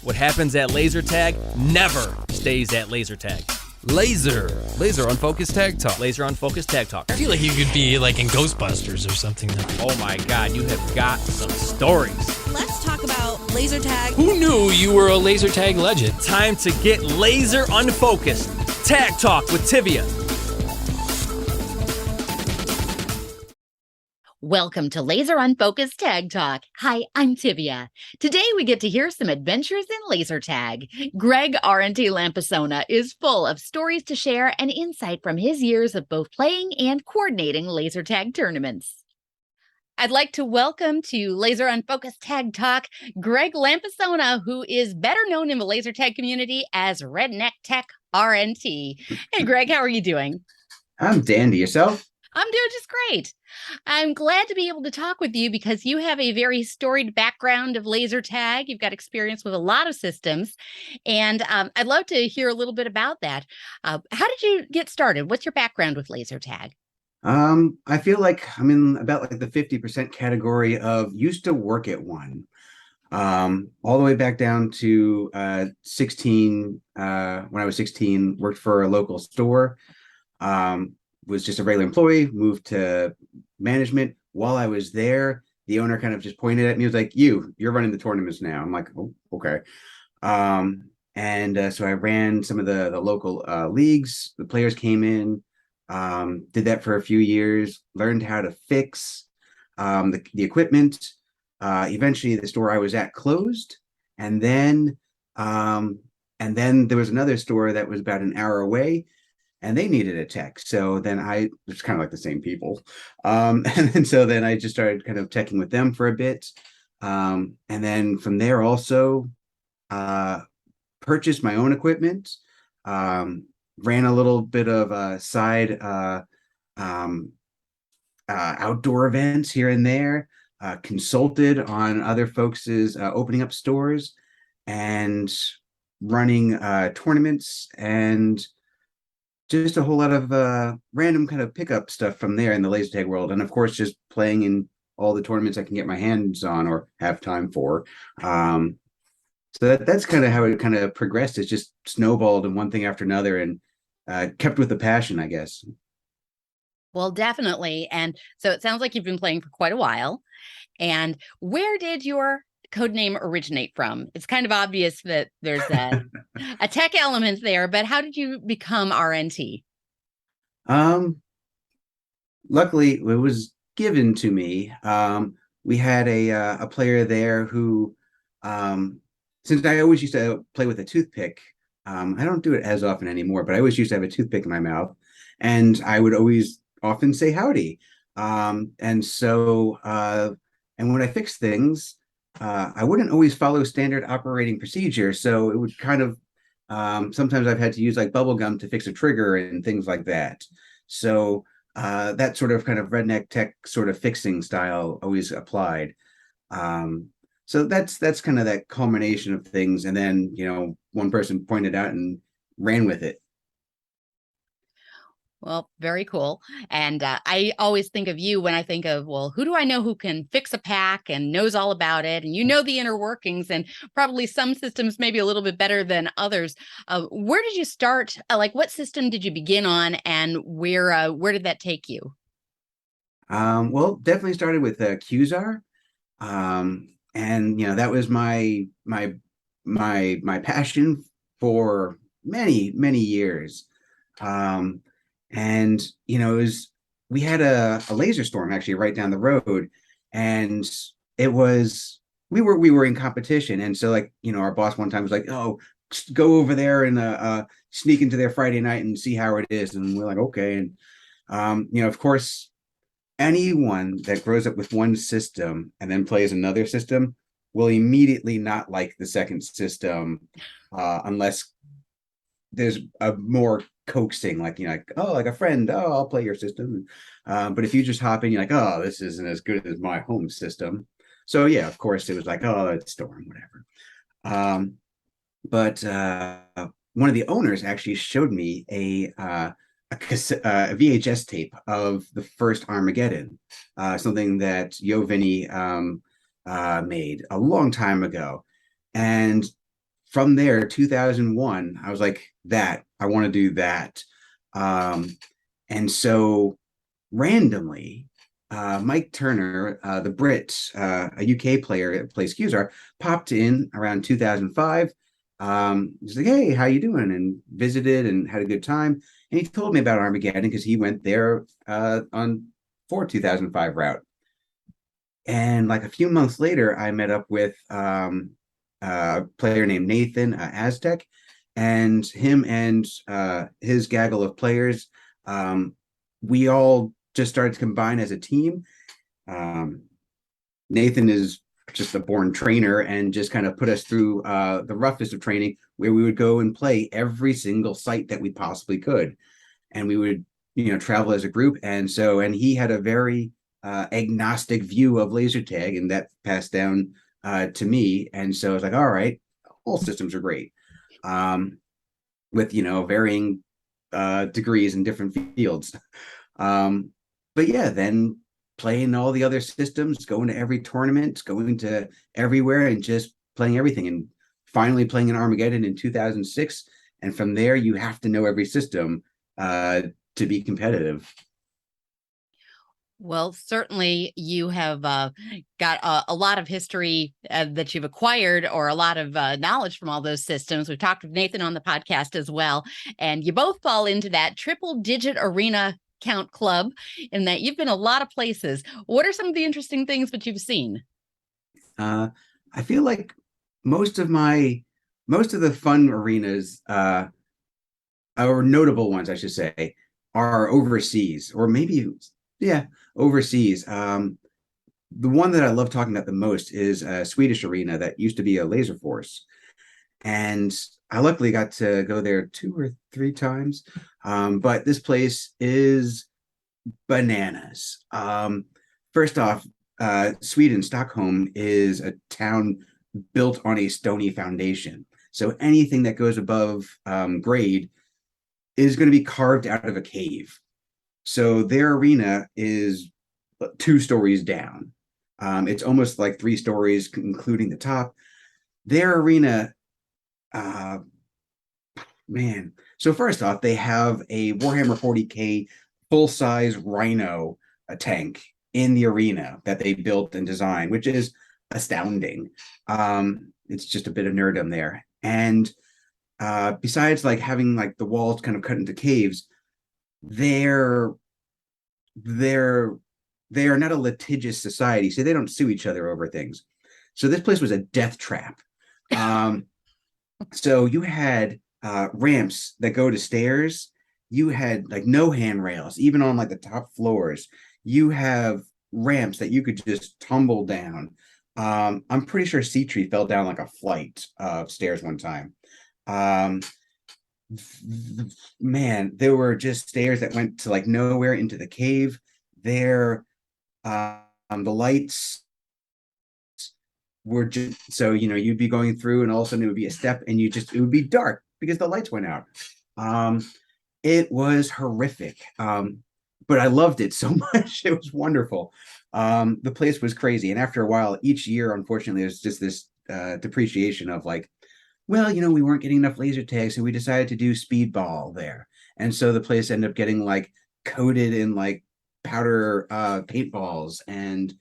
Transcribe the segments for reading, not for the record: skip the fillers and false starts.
What happens at laser tag never stays at laser tag. Laser Unfocused Tag Talk. Laser Unfocused Tag Talk. I feel like you could be like in Ghostbusters or something. Oh my God, you have got some stories. Let's talk about laser tag. Who knew you were a laser tag legend? Time to get laser unfocused. Tag Talk with Tivia. Welcome to Laser Unfocused Tag Talk. Hi, I'm Tivia. Today we get to hear some adventures in laser tag. Greg RNT Lampasona is full of stories to share and insight from his years of both playing and coordinating laser tag tournaments. I'd like to welcome to Laser Unfocused Tag Talk, Greg Lampasona, who is better known in the laser tag community as Redneck Tech RNT. Hey, Greg, how are you doing? I'm dandy. Yourself? I'm doing just great. I'm glad to be able to talk with you because you have a very storied background of laser tag. You've got experience with a lot of systems, and I'd love to hear a little bit about that. How did you get started? What's your background with laser tag? I feel like I'm in about like the 50% category of used to work at one. All the way back down to 16, when I was 16, worked for a local store. Was just a regular employee, moved to management. While I was there, the owner kind of just pointed at me. He was like, you're running the tournaments now. I'm like, oh, okay. So I ran some of the local leagues. The players came in, did that for a few years, learned how to fix the equipment. Eventually the store I was at closed. And then there was another store that was about an hour away, and they needed a tech. So then it's kind of like the same people. So then I just started kind of teching with them for a bit. And then from there also purchased my own equipment, ran a little bit of side outdoor events here and there, consulted on other folks' opening up stores and running tournaments, and just a whole lot of random kind of pickup stuff from there in the laser tag world. And of course, just playing in all the tournaments I can get my hands on or have time for. So that's kind of how it kind of progressed. It's just snowballed and one thing after another, and kept with the passion, I guess. Well, definitely. And so it sounds like you've been playing for quite a while. And where did your code name originate from? It's kind of obvious that there's a tech element there, but how did you become RNT? Luckily, it was given to me. We had a player there who, since I always used to play with a toothpick, I don't do it as often anymore, but I always used to have a toothpick in my mouth, and I would always often say howdy. And when I fixed things, I wouldn't always follow standard operating procedure. So it would kind of, sometimes I've had to use like bubble gum to fix a trigger and things like that. So that sort of kind of redneck tech sort of fixing style always applied. So that's kind of that culmination of things. And then, one person pointed out and ran with it. Well, very cool. And I always think of you when I think of, well, who do I know who can fix a pack and knows all about it? And the inner workings, and probably some systems maybe a little bit better than others. Where did you start? What system did you begin on, and where did that take you? Well, definitely started with Qzar. And that was my passion for many, many years. And we had a laser storm actually right down the road, and we were in competition. And so our boss one time was like, oh, go over there and sneak into their Friday night and see how it is. And we're like, okay. And of course, anyone that grows up with one system and then plays another system will immediately not like the second system, unless there's a more coaxing, like a friend, oh, I'll play your system. But if you just hop in, you're like, oh, this isn't as good as my home system. So yeah, of course it was like, oh, it's Storm, whatever. But one of the owners actually showed me a VHS tape of the first Armageddon, something that Yovini made a long time ago. And from there, 2001, I was like, that I want to do that. And so randomly, Mike Turner, the Brit, a UK player that plays Qzar, popped in around 2005. He's like, hey, how you doing? And visited and had a good time. And he told me about Armageddon because he went there on for 2005 route. And like a few months later, I met up with a player named Nathan Aztec, and him and his gaggle of players. We all just started to combine as a team. Um, Nathan is just a born trainer and just kind of put us through the roughest of training, where we would go and play every single site that we possibly could, and we would travel as a group. And he had a very agnostic view of laser tag, and that passed down to me. And so I was like, all right, all systems are great, with varying degrees in different fields. But yeah, then playing all the other systems, going to every tournament, going to everywhere, and just playing everything, and finally playing in Armageddon in 2006. And from there, you have to know every system to be competitive. Well, certainly you have got a lot of history that you've acquired, or a lot of knowledge from all those systems. We've talked with Nathan on the podcast as well, and you both fall into that triple-digit arena count club, in that you've been a lot of places. What are some of the interesting things that you've seen? I feel like most of the fun arenas, or notable ones, I should say, are overseas, or maybe, yeah, overseas. The one that I love talking about the most is a Swedish arena that used to be a Laser Force, and I luckily got to go there 2 or 3 times. But this place is bananas. First off, Sweden, Stockholm is a town built on a stony foundation. So anything that goes above grade is going to be carved out of a cave. So their arena is 2 stories down. It's almost like 3 stories, including the top. Their arena, man. So first off, they have a Warhammer 40K full-size Rhino tank in the arena that they built and designed, which is astounding. It's just a bit of nerdom there. And besides like having like the walls kind of cut into caves, they're they are not a litigious society, so they don't sue each other over things. So this place was a death trap. So you had ramps that go to stairs. You had like no handrails, even on like the top floors. You have ramps that you could just tumble down. I'm pretty sure C-Tree fell down like a flight of stairs one time. Man, there were just stairs that went to like nowhere into the cave. There, the lights were just so you'd be going through, and all of a sudden it would be a step, and it would be dark because the lights went out. It was horrific, but I loved it so much. It was wonderful. The place was crazy, and after a while, each year, unfortunately, there's just this depreciation of like, well, we weren't getting enough laser tags, so we decided to do speedball there, and so the place ended up getting like coated in like powder paintballs, and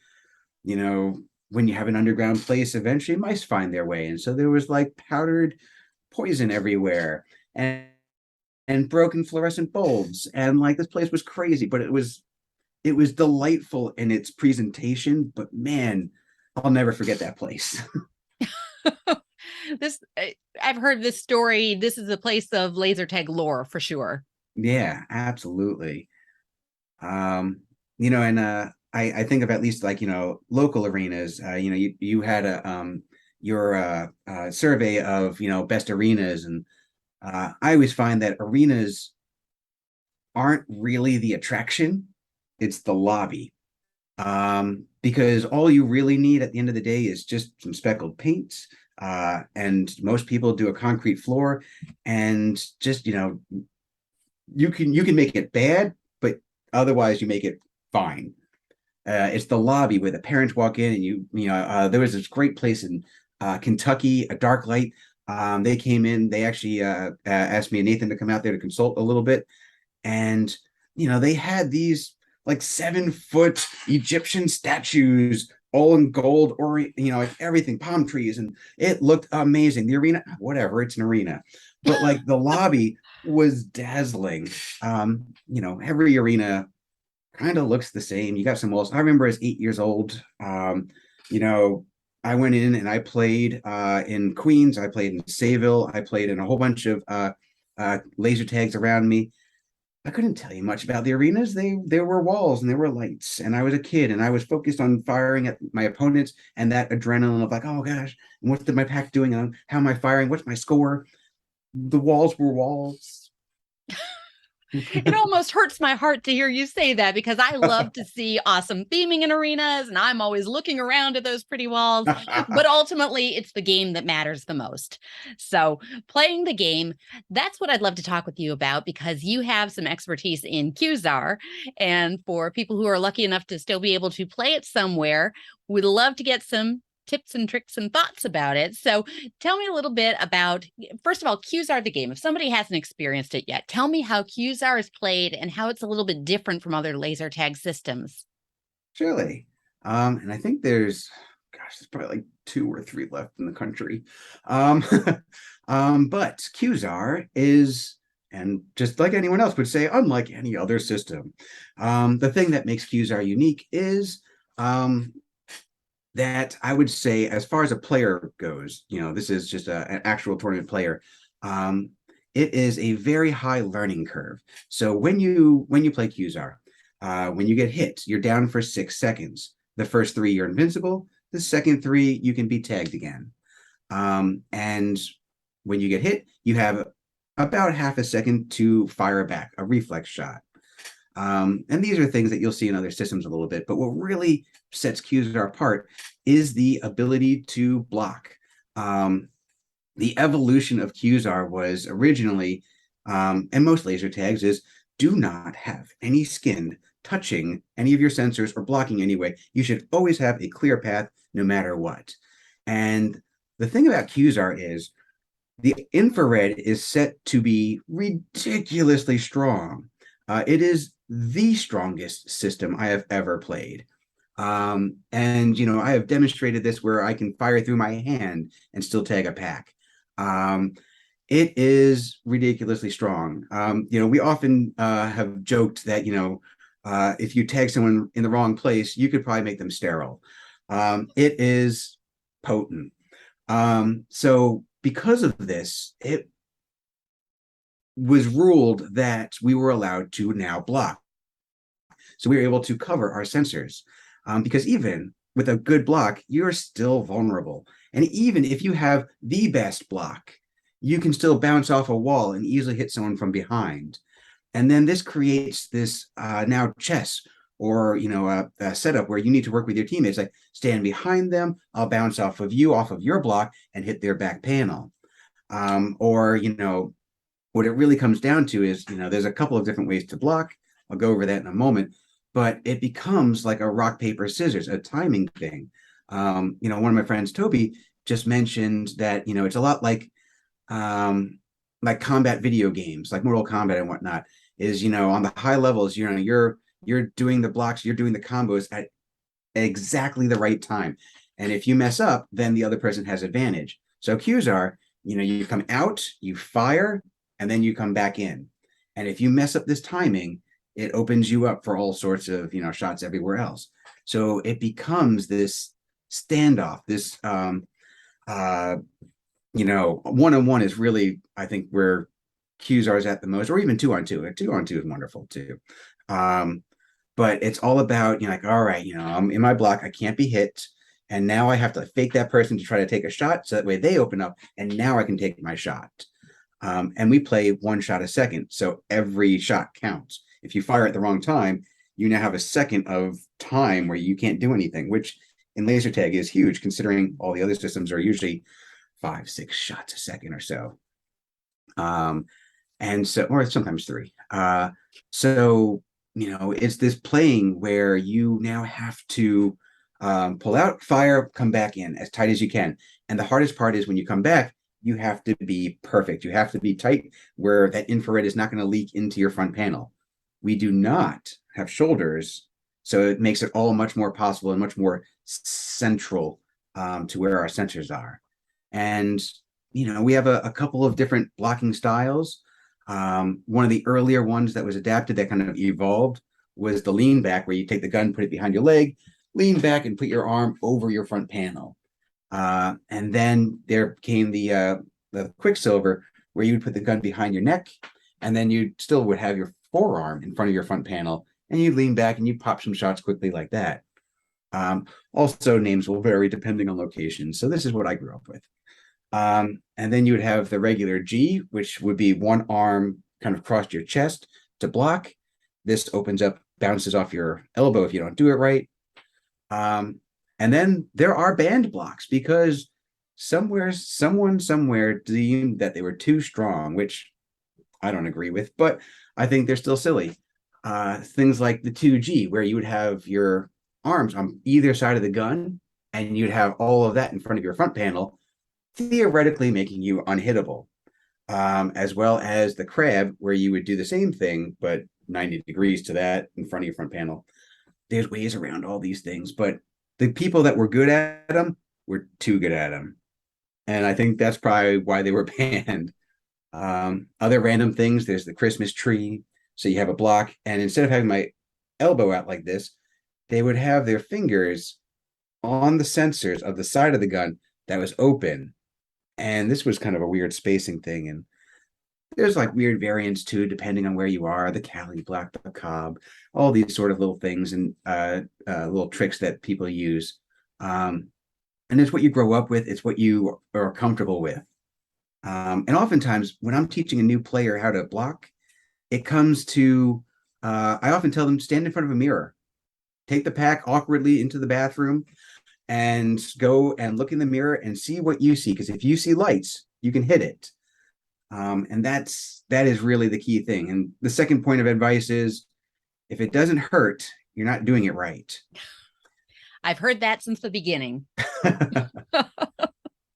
when you have an underground place, eventually mice find their way, and so there was like powdered poison everywhere, and broken fluorescent bulbs, and like this place was crazy, but it was delightful in its presentation. But man, I'll never forget that place. I've heard this story. This is a place of laser tag lore for sure. Yeah, absolutely. And I think of at least like local arenas. You had your survey of best arenas, and I always find that arenas aren't really the attraction, it's the lobby. Because all you really need at the end of the day is just some speckled paint, and most people do a concrete floor, and just you can make it bad, but otherwise you make it fine. It's the lobby where the parents walk in, and there was this great place in Kentucky, a dark light. They came in, they actually asked me and Nathan to come out there to consult a little bit. And, they had these like 7 foot Egyptian statues, all in gold, or, like everything, palm trees. And it looked amazing. The arena, whatever, it's an arena. But like the lobby was dazzling. Every arena kind of looks the same. You got some walls. I remember as 8 years old, you know, I went in and I played in Queens. I played in Sayville. I played in a whole bunch of laser tags around me. I couldn't tell you much about the arenas. There were walls and there were lights, and I was a kid and I was focused on firing at my opponents and that adrenaline of like, oh gosh, what's my pack doing? How am I firing? What's my score? The walls were walls. It almost hurts my heart to hear you say that because I love to see awesome theming in arenas and I'm always looking around at those pretty walls. But ultimately, it's the game that matters the most. So, playing the game, that's what I'd love to talk with you about because you have some expertise in QZAR. And for people who are lucky enough to still be able to play it somewhere, we'd love to get some tips and tricks and thoughts about it. So tell me a little bit about, first of all, QZAR the game. If somebody hasn't experienced it yet, tell me how QZAR is played and how it's a little bit different from other laser tag systems. Surely. And I think there's probably like 2 or 3 left in the country. Um, but QZAR is, and just like anyone else would say, unlike any other system. The thing that makes QZAR unique is that I would say, as far as a player goes, this is just an actual tournament player. It is a very high learning curve. So when you play QZAR, when you get hit, you're down for 6 seconds. The first 3, you're invincible. The second 3, you can be tagged again. And when you get hit, you have about half a second to fire back, a reflex shot. And these are things that you'll see in other systems a little bit, but what really sets QZAR apart is the ability to block. The evolution of QZAR was originally, and most laser tags, is do not have any skin touching any of your sensors or blocking anyway. You should always have a clear path no matter what. And the thing about QZAR is the infrared is set to be ridiculously strong. It is the strongest system I have ever played. And I have demonstrated this where I can fire through my hand and still tag a pack. It is ridiculously strong. We often have joked that, if you tag someone in the wrong place, you could probably make them sterile. It is potent. So because of this, it was ruled that we were allowed to now block. So we were able to cover our sensors because even with a good block, you're still vulnerable. And even if you have the best block, you can still bounce off a wall and easily hit someone from behind. And then this creates this now chess or, a setup where you need to work with your teammates, like stand behind them, I'll bounce off of your block and hit their back panel. What it really comes down to is, there's a couple of different ways to block. I'll go over that in a moment, but it becomes like a rock, paper, scissors, a timing thing. One of my friends, Toby, just mentioned that, it's a lot like combat video games, like Mortal Kombat and whatnot, is, on the high levels, you're doing the blocks, you're doing the combos at exactly the right time. And if you mess up, then the other person has advantage. So QZAR, you come out, you fire, and then you come back in. And if you mess up this timing, it opens you up for all sorts of, shots everywhere else. So it becomes this standoff, this, one-on-one is really, I think, where QZAR is at the most, or even 2-on-2. 2-on-2 is wonderful too. But it's all about, all right, I'm in my block, I can't be hit. And now I have to fake that person to try to take a shot. So that way they open up and now I can take my shot. And we play 1 shot a second. So every shot counts. If you fire at the wrong time, you now have a second of time where you can't do anything, which in laser tag is huge, considering all the other systems are usually 5-6 shots a second or so. Or sometimes 3. It's this playing where you now have to pull out, fire, come back in as tight as you can. And the hardest part is when you come back, you have to be perfect. You have to be tight where that infrared is not going to leak into your front panel. We do not have shoulders, so it makes it all much more possible and much more central to where our sensors are. And we have a couple of different blocking styles. One of the earlier ones that was adapted that kind of evolved was the lean back, where you take the gun, put it behind your leg, lean back, and put your arm over your front panel. And then there came the Quicksilver, where you would put the gun behind your neck, and then you still would have your forearm in front of your front panel, and you lean back and you pop some shots quickly like that. Also, names will vary depending on location. So this is what I grew up with. And then you would have the regular G, which would be one arm kind of across your chest to block. This opens up, bounces off your elbow if you don't do it right. And then there are band blocks, because someone somewhere deemed that they were too strong, which I don't agree with, but I think they're still silly. Things like the 2G, where you would have your arms on either side of the gun, and you'd have all of that in front of your front panel, theoretically making you unhittable. As well as the crab, where you would do the same thing, but 90 degrees to that in front of your front panel. There's ways around all these things, but the people that were good at them were too good at them. And I think that's probably why they were banned. Other random things, there's the Christmas tree. So you have a block, and instead of having my elbow out like this, they would have their fingers on the sensors of the side of the gun that was open. And this was kind of a weird spacing thing. And there's like weird variants too, depending on where you are, the Cali, Black Cobb, all these sort of little things and little tricks that people use. And it's what you grow up with. It's what you are comfortable with. And oftentimes when I'm teaching a new player how to block, it comes to, I often tell them, stand in front of a mirror, take the pack awkwardly into the bathroom, and go and look in the mirror and see what you see. Because if you see lights, you can hit it. And that is really the key thing. And the second point of advice is, if it doesn't hurt, you're not doing it right. I've heard that since the beginning.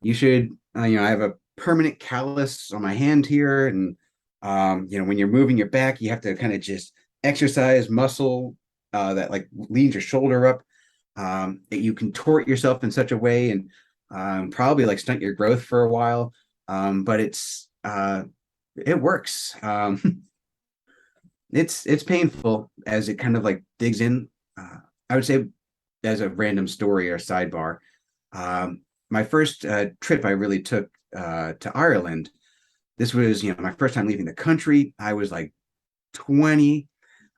You should, I have a permanent callus on my hand here. And, when you're moving your back, you have to kind of just exercise muscle that like leans your shoulder up. You contort yourself in such a way and probably like stunt your growth for a while. But it works. It's painful as it kind of like digs in. I would say, as a random story or sidebar, my first trip I really took to Ireland. This was, my first time leaving the country. I was like 20.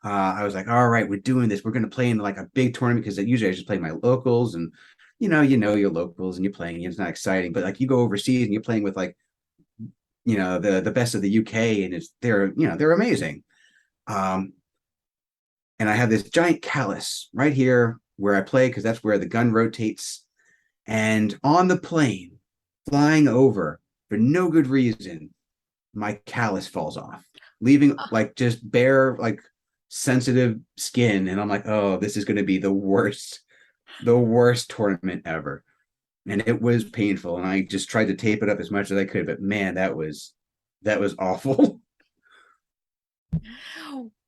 I was like, all right, we're doing this. We're going to play in like a big tournament, because usually I just play my locals, and you know your locals and you're playing. It's not exciting, but like you go overseas and you're playing with like the best of the UK, and they're amazing. And I have this giant callus right here where I play, because that's where the gun rotates. And on the plane, flying over for no good reason, my callus falls off, leaving like just bare, like sensitive skin. And I'm like, oh, this is going to be the worst tournament ever. And it was painful. And I just tried to tape it up as much as I could, but man, that was awful.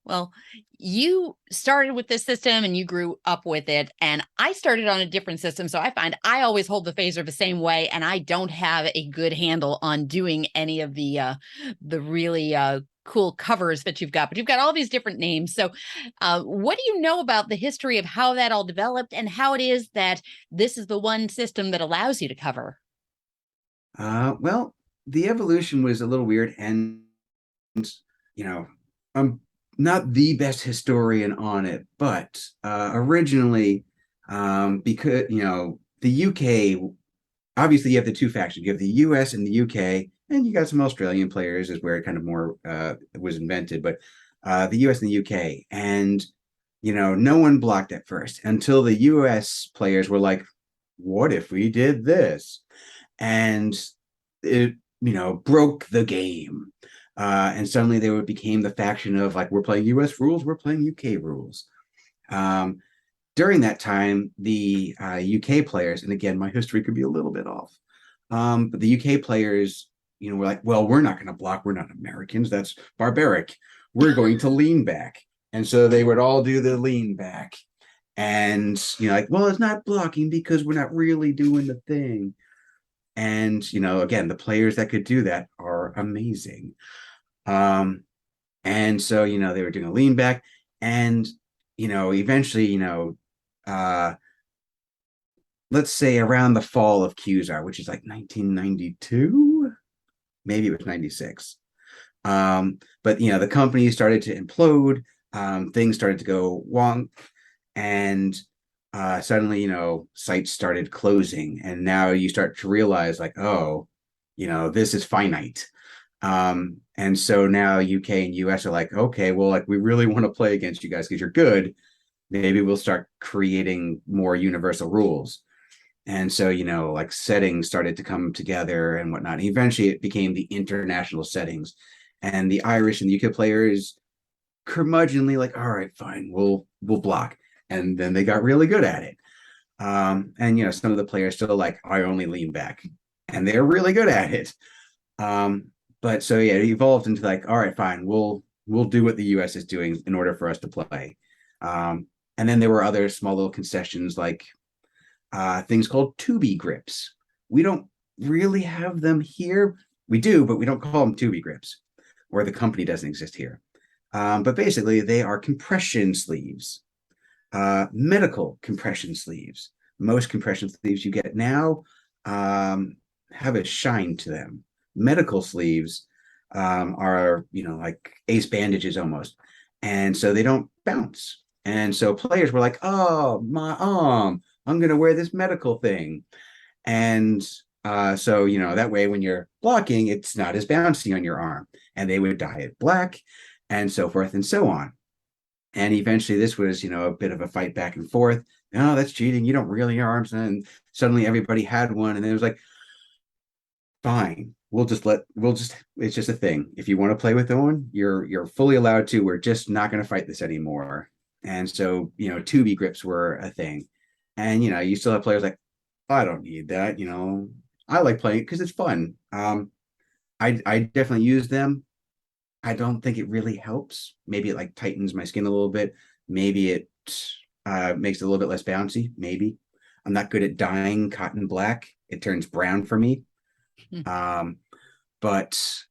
Well, you started with this system and you grew up with it, and I started on a different system. So I find I always hold the phaser the same way, and I don't have a good handle on doing any of the really cool covers that you've got, but you've got all these different names. So what do you know about the history of how that all developed, and how it is that this is the one system that allows you to cover? Well, the evolution was a little weird, and I'm not the best historian on it, but originally, because the UK, obviously you have the two factions. You have the US and the UK, and you got some Australian players, is where it kind of more was invented. But the US and the UK, and no one blocked at first until the US players were like, "What if we did this?" And it broke the game. And suddenly they became the faction of like, we're playing US rules, we're playing UK rules. During that time, the UK players, and again, my history could be a little bit off, But the UK players, were like, well, we're not going to block. We're not Americans. That's barbaric. We're going to lean back. And so they would all do the lean back. And, like, well, it's not blocking because we're not really doing the thing. And, again, the players that could do that are amazing. And so, they were doing a lean back. And, eventually, uh, let's say around the fall of Qzar, which is like 1992, maybe it was 96. But the company started to implode, things started to go wonk, and suddenly, sites started closing, and now you start to realize like, oh, this is finite. And so now UK and US are like, okay, well, like we really want to play against you guys because you're good. Maybe we'll start creating more universal rules. And so, like settings started to come together and whatnot. And eventually it became the international settings. And the Irish and the UK players curmudgeonly like, all right, fine, we'll block. And then they got really good at it. And some of the players still like, I only lean back. And they're really good at it. But so yeah, it evolved into like, all right, fine, we'll do what the US is doing in order for us to play. And then there were other small little concessions like things called Tubi grips. We don't really have them here. We do, but we don't call them Tubi grips, or the company doesn't exist here. But basically, they are compression sleeves, medical compression sleeves. Most compression sleeves you get now have a shine to them. Medical sleeves are, like ace bandages almost. And so they don't bounce. And so players were like, oh, my arm, I'm going to wear this medical thing. And so, that way when you're blocking, it's not as bouncy on your arm. And they would dye it black and so forth and so on. And eventually this was, a bit of a fight back and forth. No, that's cheating. You don't really your arms. And suddenly everybody had one. And then it was like, fine, it's just a thing. If you want to play with one, you're fully allowed to. We're just not going to fight this anymore. And so, Tubi grips were a thing. And, you still have players like, I don't need that. I like playing it because it's fun. I definitely use them. I don't think it really helps. Maybe it like tightens my skin a little bit. Maybe it makes it a little bit less bouncy. Maybe. I'm not good at dyeing cotton black. It turns brown for me. But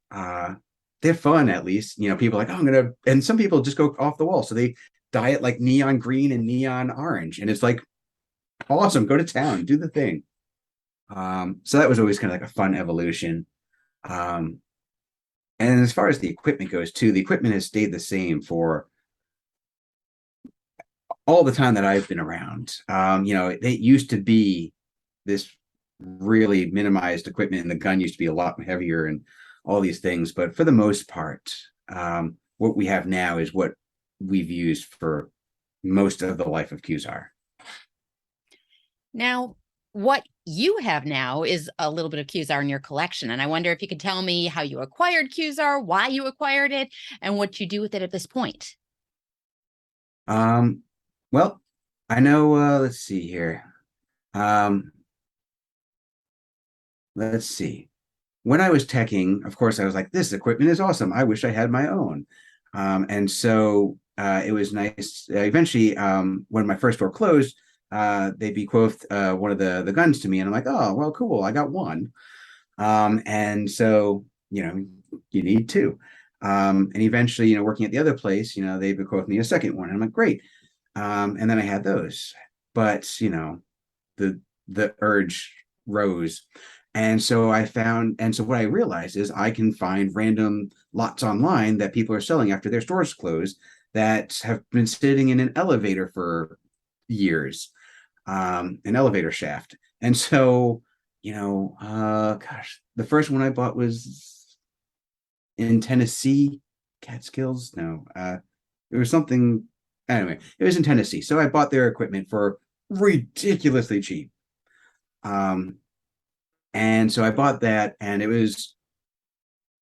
they're fun at least. People are like, oh, and some people just go off the wall. So they dye it like neon green and neon orange. And it's like, awesome, go to town, do the thing. So that was always kind of like a fun evolution. And as far as the equipment goes too, the equipment has stayed the same for all the time that I've been around. It used to be this really minimized equipment, and the gun used to be a lot heavier and all these things. But for the most part, what we have now is what we've used for most of the life of Qzar. Now, what you have now is a little bit of Qzar in your collection. And I wonder if you could tell me how you acquired Qzar, why you acquired it, and what you do with it at this point. Well, I know, let's see here. Let's see. When I was teching, of course, I was like, this equipment is awesome. I wish I had my own. And so it was nice. Eventually, when my first store closed, they bequeathed one of the guns to me. And I'm like, oh, well, cool. I got one. And so, you need two. And eventually, working at the other place, they bequeathed me a second one. And I'm like, great. And then I had those. But, the urge rose. And so what I realized is I can find random lots online that people are selling after their stores close that have been sitting in an elevator for years, an elevator shaft. And so, the first one I bought was in Tennessee, Catskills. No, it was something. Anyway, it was in Tennessee. So I bought their equipment for ridiculously cheap. And so I bought that, and it was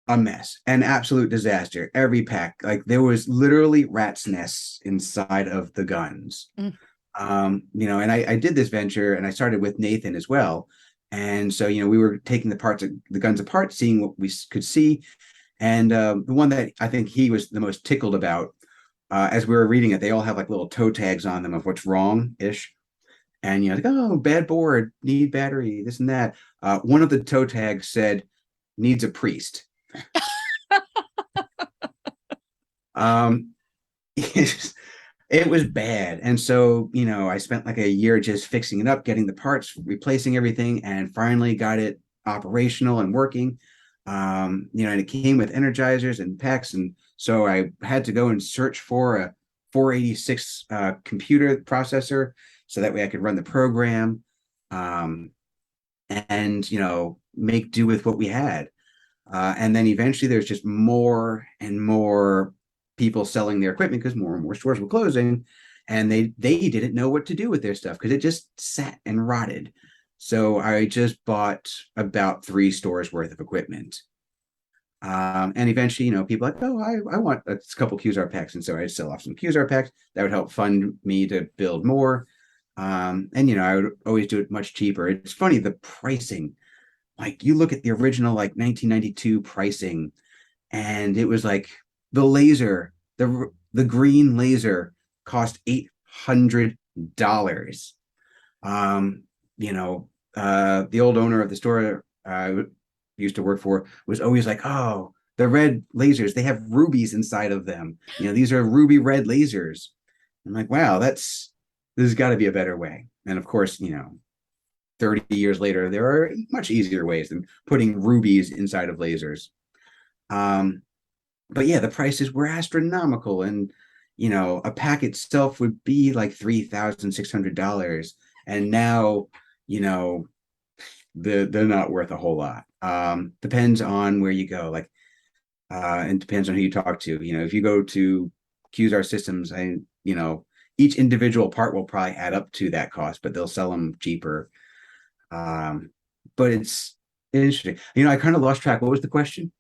a mess, an absolute disaster. Every pack, like there was literally rat's nests inside of the guns. And I did this venture, and I started with Nathan as well. And so, we were taking the guns apart, seeing what we could see. And the one that I think he was the most tickled about, as we were reading it, they all have like little toe tags on them of what's wrong ish. And like, oh, bad board, need battery, this and that. One of the toe tags said, needs a priest. um, it was bad. And so, I spent like a year just fixing it up, getting the parts, replacing everything, and finally got it operational and working. And it came with energizers and packs. And so I had to go and search for a 486 computer processor so that way I could run the program, and, make do with what we had. And then eventually there's just more and more people selling their equipment because more and more stores were closing, and they didn't know what to do with their stuff because it just sat and rotted. So I just bought about 3 stores worth of equipment. And eventually, people like, oh, I want a couple QSR packs. And so I sell off some QSR packs that would help fund me to build more. And, I would always do it much cheaper. It's funny, the pricing, like you look at the original, like 1992 pricing, and it was like the laser, the green laser cost $800. The old owner of the store I used to work for was always like, oh, the red lasers, they have rubies inside of them. These are ruby red lasers. I'm like, wow, there's got to be a better way. And of course, 30 years later, there are much easier ways than putting rubies inside of lasers. But yeah, the prices were astronomical, and a pack itself would be like $3,600, and now they're not worth a whole lot. Depends on where you go, like, and depends on who you talk to. If you go to QSR Systems, each individual part will probably add up to that cost, but they'll sell them cheaper. But it's interesting. I kind of lost track. What was the question?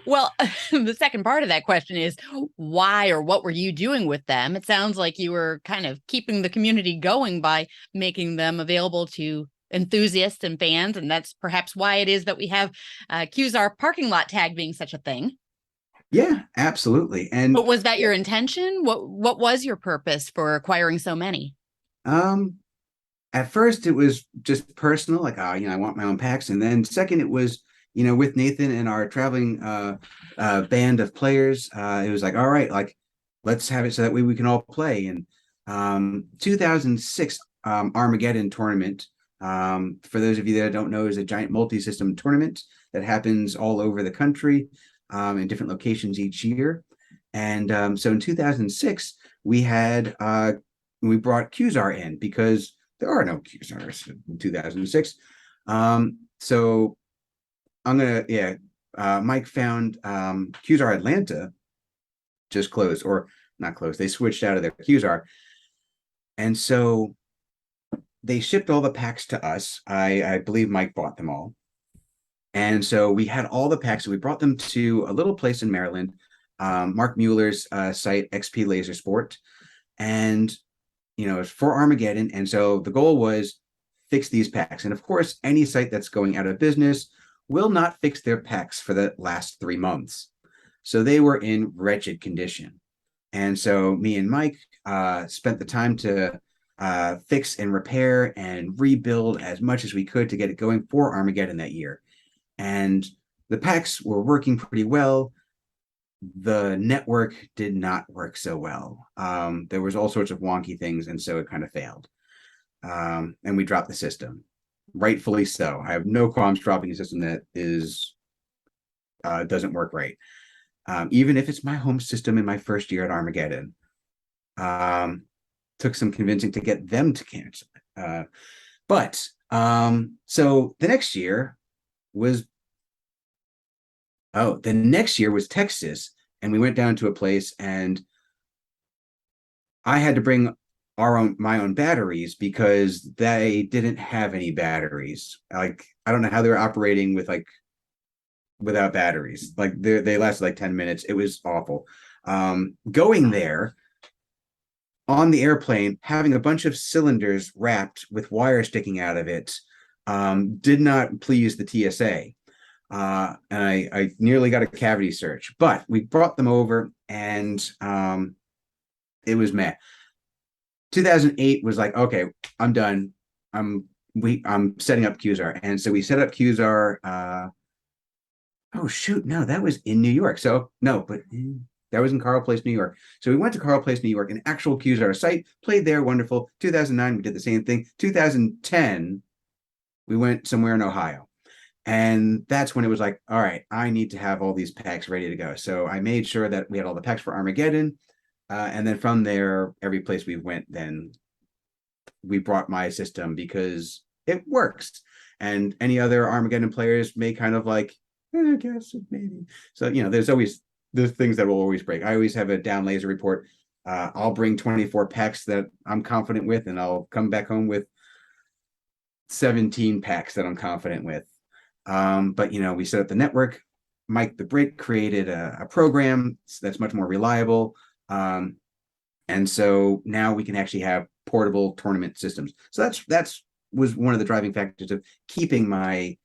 Well, the second part of that question is why or what were you doing with them? It sounds like you were kind of keeping the community going by making them available to enthusiasts and fans. And that's perhaps why it is that we have QSR parking lot tag being such a thing. Yeah, absolutely. And but was that your intention? What was your purpose for acquiring so many? At first it was just personal, like, I want my own packs. And then second, it was, with Nathan and our traveling band of players, it was like, all right, like, let's have it so that way we can all play. And 2006 Armageddon tournament, for those of you that don't know, is a giant multi-system tournament that happens all over the country, in different locations each year. And so in 2006, we brought QSR in because there are no QSRs in 2006. So Mike found QSR Atlanta just closed, or not closed. They switched out of their QSR. And so they shipped all the packs to us. I believe Mike bought them all. And so we had all the packs, and we brought them to a little place in Maryland, Mark Mueller's site, XP Laser Sport. And it's for Armageddon. And so the goal was fix these packs. And of course, any site that's going out of business will not fix their packs for the last 3 months. So they were in wretched condition. And so me and Mike spent the time to fix and repair and rebuild as much as we could to get it going for Armageddon that year. And the packs were working pretty well. The network did not work so well. There was all sorts of wonky things, and so it kind of failed. And we dropped the system, rightfully so. I have no qualms dropping a system that doesn't work right, even if it's my home system in my first year at Armageddon. Took some convincing to get them to cancel it. But so the next year was Texas, and we went down to a place, and I had to bring my own batteries because they didn't have any batteries. Like, I don't know how they were operating without batteries. Like, they lasted like 10 minutes. It was awful. Going there on the airplane, having a bunch of cylinders wrapped with wire sticking out of it, did not please the TSA. And I nearly got a cavity search, but we brought them over, and it was meh. 2008 was like, okay, I'm done. I'm setting up QZAR, and so we set up QZAR. Oh shoot, no, that was in New York. So no, but that was in Carle Place, New York. So we went to Carle Place, New York, an actual QZAR site, played there, wonderful. 2009, we did the same thing. 2010, we went somewhere in Ohio. And that's when it was like, all right, I need to have all these packs ready to go. So I made sure that we had all the packs for Armageddon. And then from there, every place we went, then we brought my system because it works. And any other Armageddon players may kind of like, I guess maybe. So, there's things that will always break. I always have a down laser report. I'll bring 24 packs that I'm confident with, and I'll come back home with 17 packs that I'm confident with. But we set up the network. Mike the Brick created a program that's much more reliable. And so now we can actually have portable tournament systems. So that's was one of the driving factors of keeping my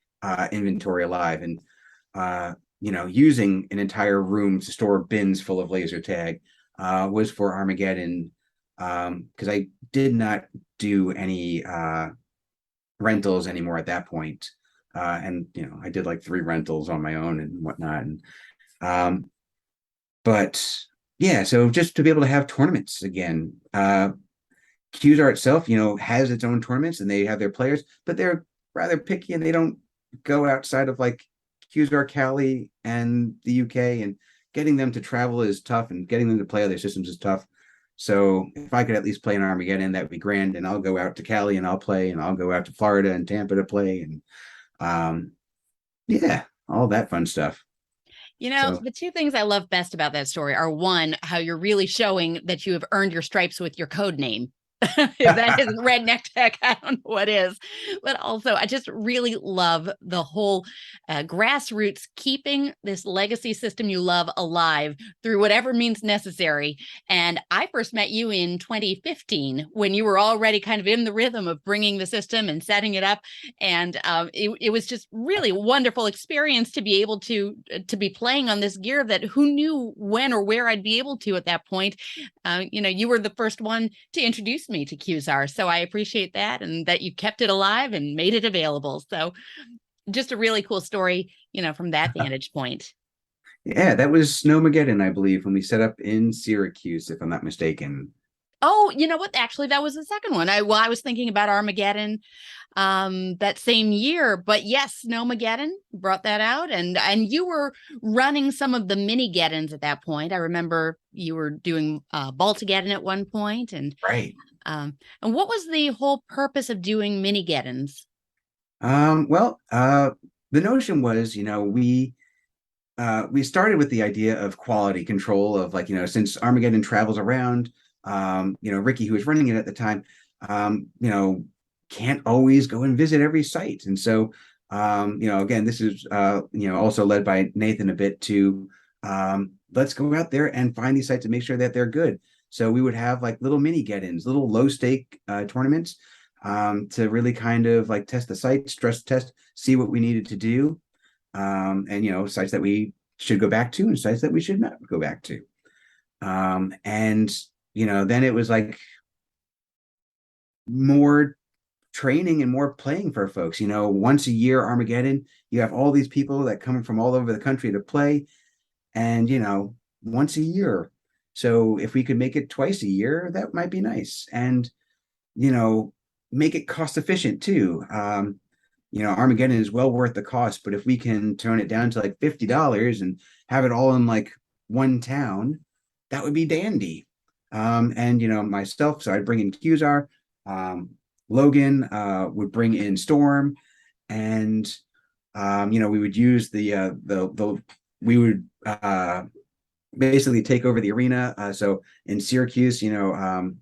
inventory alive, and using an entire room to store bins full of laser tag was for Armageddon, because I did not do any rentals anymore at that point. And I did like 3 rentals on my own and whatnot. And but yeah, so just to be able to have tournaments again. QZAR itself, has its own tournaments, and they have their players, but they're rather picky, and they don't go outside of like QZAR Cali and the UK, and getting them to travel is tough, and getting them to play other systems is tough. So if I could at least play an Armageddon, that would be grand. And I'll go out to Cali and I'll play, and I'll go out to Florida and Tampa to play, and yeah, all that fun stuff. The 2 things I love best about that story are, one, how you're really showing that you have earned your stripes with your code name. If that isn't redneck tech, I don't know what is. But also, I just really love the whole grassroots, keeping this legacy system you love alive through whatever means necessary. And I first met you in 2015 when you were already kind of in the rhythm of bringing the system and setting it up. And it was just really a wonderful experience to be able to be playing on this gear that who knew when or where I'd be able to at that point. You were the first one to introduce me to QZAR, so I appreciate that, and that you kept it alive and made it available. So just a really cool story, from that vantage point. Yeah, that was Snowmageddon, I believe, when we set up in Syracuse, if I'm not mistaken. Oh, you know what? Actually, that was the second one. I was thinking about Armageddon that same year, but yes, Snowmageddon brought that out, and you were running some of the mini-geddons at that point. I remember you were doing Baltageddon at one point, and Right. and what was the whole purpose of doing mini-geddons? Well, the notion was, we started with the idea of quality control of, like, since Armageddon travels around, Ricky, who was running it at the time, can't always go and visit every site. And so, again, this is, also led by Nathan a bit to, let's go out there and find these sites and make sure that they're good. So we would have like little mini get-ins, little low stake tournaments, to really kind of like test the site, stress test, see what we needed to do. And, sites that we should go back to and sites that we should not go back to. And, then it was like more training and more playing for folks. Once a year Armageddon, you have all these people that come from all over the country to play, and once a year. So if we could make it twice a year, that might be nice. And make it cost efficient too. Armageddon is well worth the cost, but if we can turn it down to like $50 and have it all in like one town, that would be dandy. And myself, so I'd bring in QZAR, Logan would bring in Storm, and we would use we would basically take over the arena. So in Syracuse, Tim,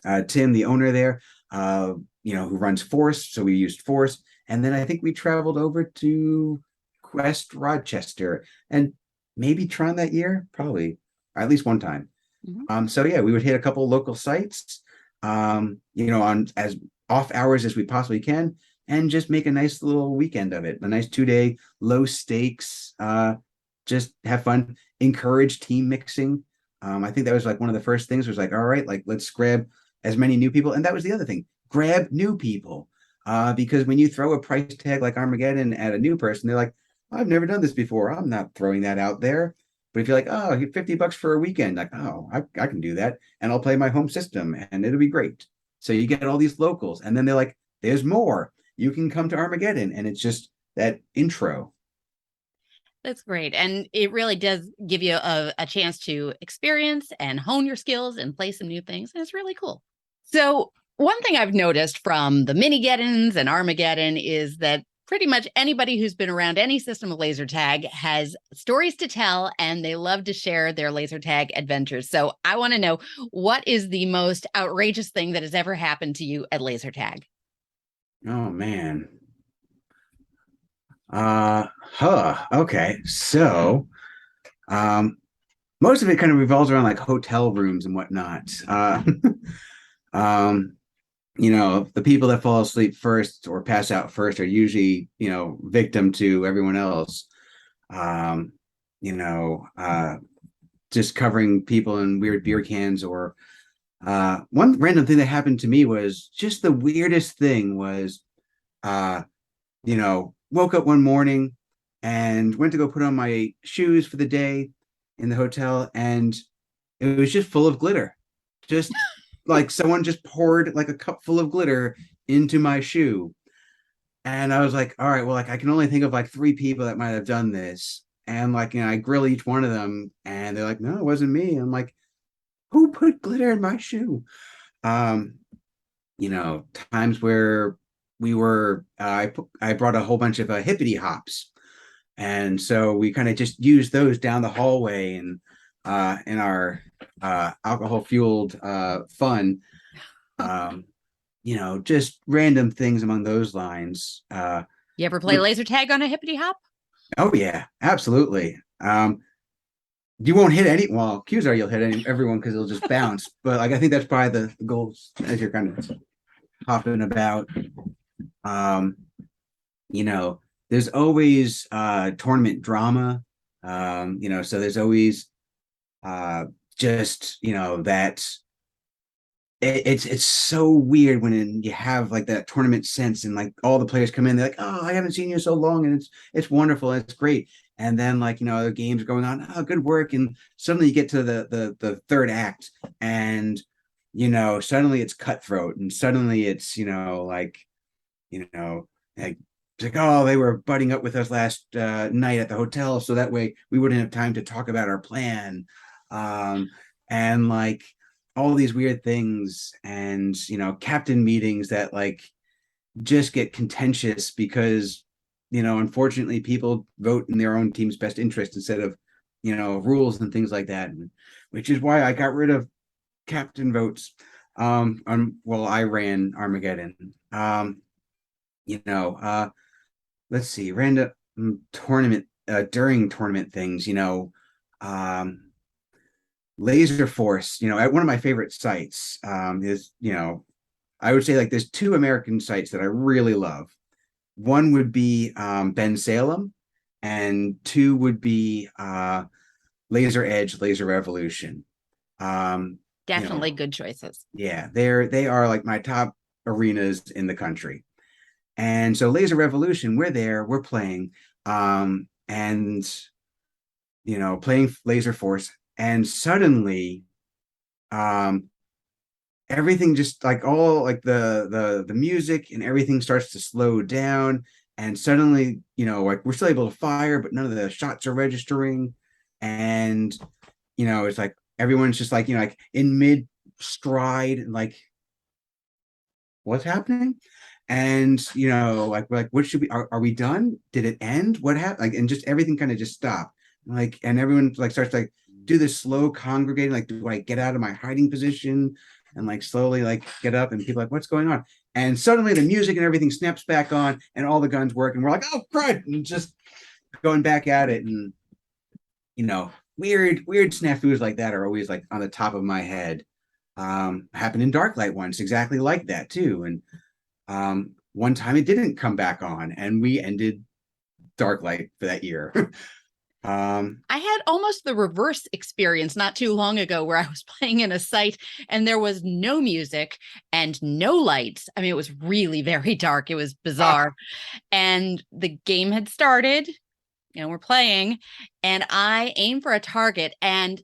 the owner there, who runs Force, so we used Force, and then I think we traveled over to Quest Rochester and maybe Tron that year, probably, or at least one time. Mm-hmm. So yeah, we would hit a couple local sites, on as off hours as we possibly can, and just make a nice little weekend of it. A nice 2-day, low stakes, just have fun, encourage team mixing. I think that was like one of the first things was like, all right, like let's grab as many new people. And that was the other thing, grab new people. Because when you throw a price tag like Armageddon at a new person, they're like, I've never done this before. I'm not throwing that out there. But if you're like, oh, $50 for a weekend, like, oh, I can do that. And I'll play my home system and it'll be great. So you get all these locals. And then they're like, there's more. You can come to Armageddon. And it's just that intro. That's great. And it really does give you a chance to experience and hone your skills and play some new things. And it's really cool. So one thing I've noticed from the Mini-Geddons and Armageddon is that pretty much anybody who's been around any system of laser tag has stories to tell, and they love to share their laser tag adventures. So I want to know, what is the most outrageous thing that has ever happened to you at laser tag? Oh, man. Okay. So, most of it kind of revolves around like hotel rooms and whatnot. Um, the people that fall asleep first or pass out first are usually, victim to everyone else. Um, just covering people in weird beer cans or one random thing that happened to me was just the weirdest thing was woke up one morning and went to go put on my shoes for the day in the hotel, and it was just full of glitter. Just like someone just poured like a cup full of glitter into my shoe. And I was like, all right, well, like I can only think of like 3 people that might have done this. And like, I grill each one of them and they're like, no, it wasn't me. I'm like, who put glitter in my shoe? Um, Times where we were, I brought a whole bunch of hippity hops. And so we kind of just used those down the hallway and in our alcohol fueled fun. Just random things among those lines. You ever play laser tag on a hippity hop? Oh yeah, absolutely. You won't hit any. Well, Qzar, you'll hit everyone because it'll just bounce. But like I think that's probably the goal as you're kind of hopping about. There's always tournament drama. So there's always just that it's so weird when you have like that tournament sense and like all the players come in, they're like, oh, I haven't seen you so long, and it's wonderful, it's great. And then like the games are going on, oh, good work, and suddenly you get to the third act, and suddenly it's cutthroat, and suddenly it's like it's like, oh, they were butting up with us last night at the hotel, so that way we wouldn't have time to talk about our plan, and like all these weird things, and captain meetings that like just get contentious because unfortunately people vote in their own team's best interest instead of rules and things like that, which is why I got rid of captain votes. I ran Armageddon. Let's see, random tournament during tournament things, Laser Force, at one of my favorite sites is, I would say like there's 2 American sites that I really love. One would be Ben Salem, and 2 would be Laser Edge, Laser Revolution. Definitely good choices. Yeah, they are like my top arenas in the country. And so Laser Revolution, we're playing, and playing Laser Force, and suddenly everything just like all like the music and everything starts to slow down, and suddenly like we're still able to fire, but none of the shots are registering, and it's like everyone's just like like in mid stride and like what's happening. And like we're like, what should we are we done? Did it end? What happened? Like, and just everything kind of just stopped. Like, and everyone like starts to like do this slow congregating, like, do I get out of my hiding position and like slowly like get up, and people are like, what's going on? And suddenly the music and everything snaps back on and all the guns work, and we're like, oh crud, and just going back at it. And weird snafus like that are always like on the top of my head. Happened in Darklight once, exactly like that too. And one time it didn't come back on, and we ended Darklight for that year. I had almost the reverse experience not too long ago where I was playing in a site and there was no music and no lights. I mean, it was really very dark. It was bizarre. And the game had started, we're playing, and I aimed for a target, and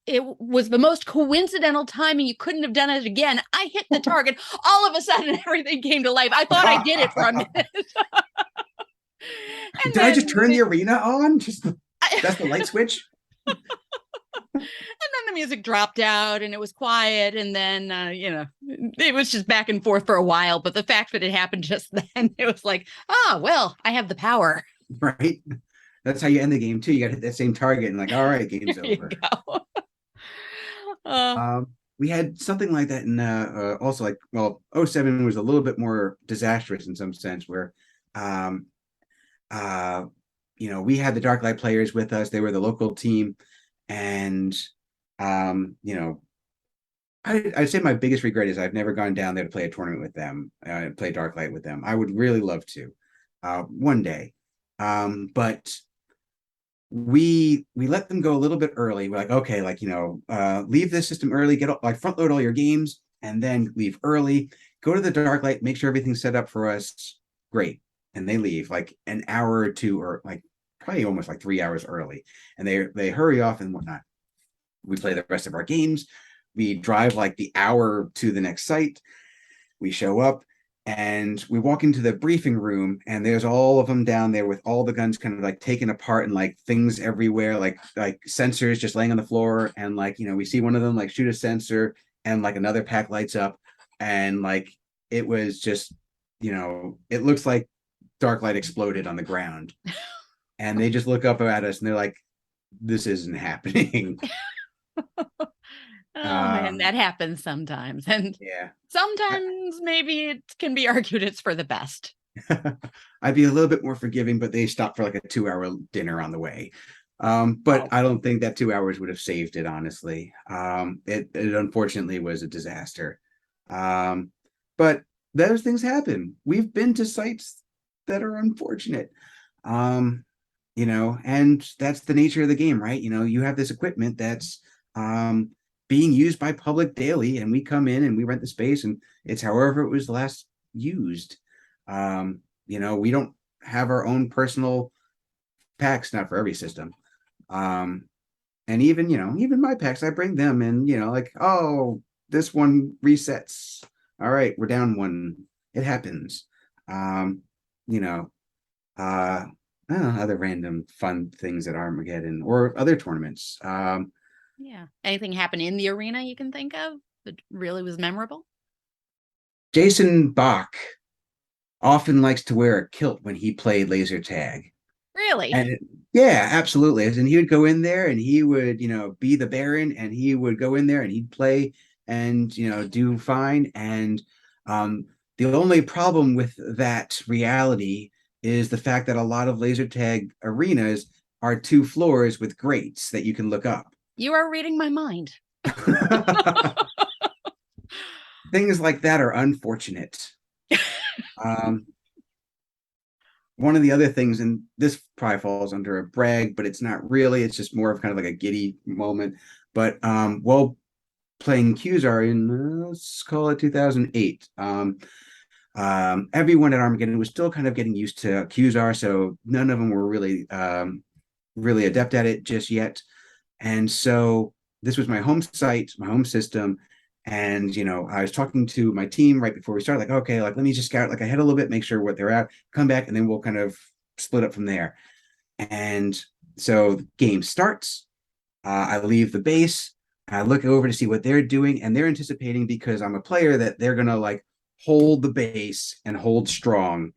it was the most coincidental timing. You couldn't have done it again. I hit the target. All of a sudden, everything came to life. I thought I did it for a minute. Did I just turn the arena on? That's the light switch? And then the music dropped out and it was quiet. And then, it was just back and forth for a while. But the fact that it happened just then, it was like, well, I have the power. Right. That's how you end the game, too. You got to hit that same target and like, all right, game's There over. You go. We had something like that in also like, well, 07 was a little bit more disastrous in some sense where, we had the Darklight players with us. They were the local team. And, I'd say my biggest regret is I've never gone down there to play a tournament with them, play Darklight with them. I would really love to one day. But we let them go a little bit early. We're like, okay, leave this system early, front load all your games and then leave early, go to the Darklight, make sure everything's set up for us. Great. And they leave like an hour or two, or like probably almost like 3 hours early. And they hurry off and whatnot. We play the rest of our games. We drive like the hour to the next site. We show up and we walk into the briefing room, and there's all of them down there with all the guns kind of like taken apart and like things everywhere, like sensors just laying on the floor. And we see one of them like shoot a sensor and like another pack lights up. And like, it was just, it looks like Darklight exploded on the ground. And they just look up at us and they're like, this isn't happening. Man, that happens sometimes. And yeah, sometimes maybe it can be argued it's for the best. I'd be a little bit more forgiving, but they stopped for like a 2-hour dinner on the way. But I don't think that 2 hours would have saved it, honestly. It unfortunately was a disaster. But those things happen. We've been to sites that are unfortunate. And that's the nature of the game, right? You have this equipment that's being used by public daily, and we come in and we rent the space, and it's however it was last used. We don't have our own personal packs, not for every system. And even my packs, I bring them and, this one resets. All right, we're down one. It happens. Other random fun things at Armageddon or other tournaments. Yeah. Anything happen in the arena you can think of that really was memorable? Jason Bach often likes to wear a kilt when he played laser tag. Really? And yeah, absolutely. And he would go in there and he would, be the Baron, and he would go in there and he'd play and, do fine. And the only problem with that reality is the fact that a lot of laser tag arenas are 2 floors with grates that you can look up. You are reading my mind. Things like that are unfortunate. One of the other things, and this probably falls under a brag, but it's not really, it's just more of kind of like a giddy moment. But while playing Qzar in, let's call it 2008, everyone at Armageddon was still kind of getting used to Qzar, so none of them were really adept at it just yet. And so this was my home site, my home system. And, I was talking to my team right before we started, like, okay, let me just scout ahead a little bit, make sure what they're at, come back, and then we'll kind of split up from there. And so the game starts. I leave the base. I look over to see what they're doing, and they're anticipating, because I'm a player, that they're going to hold the base and hold strong.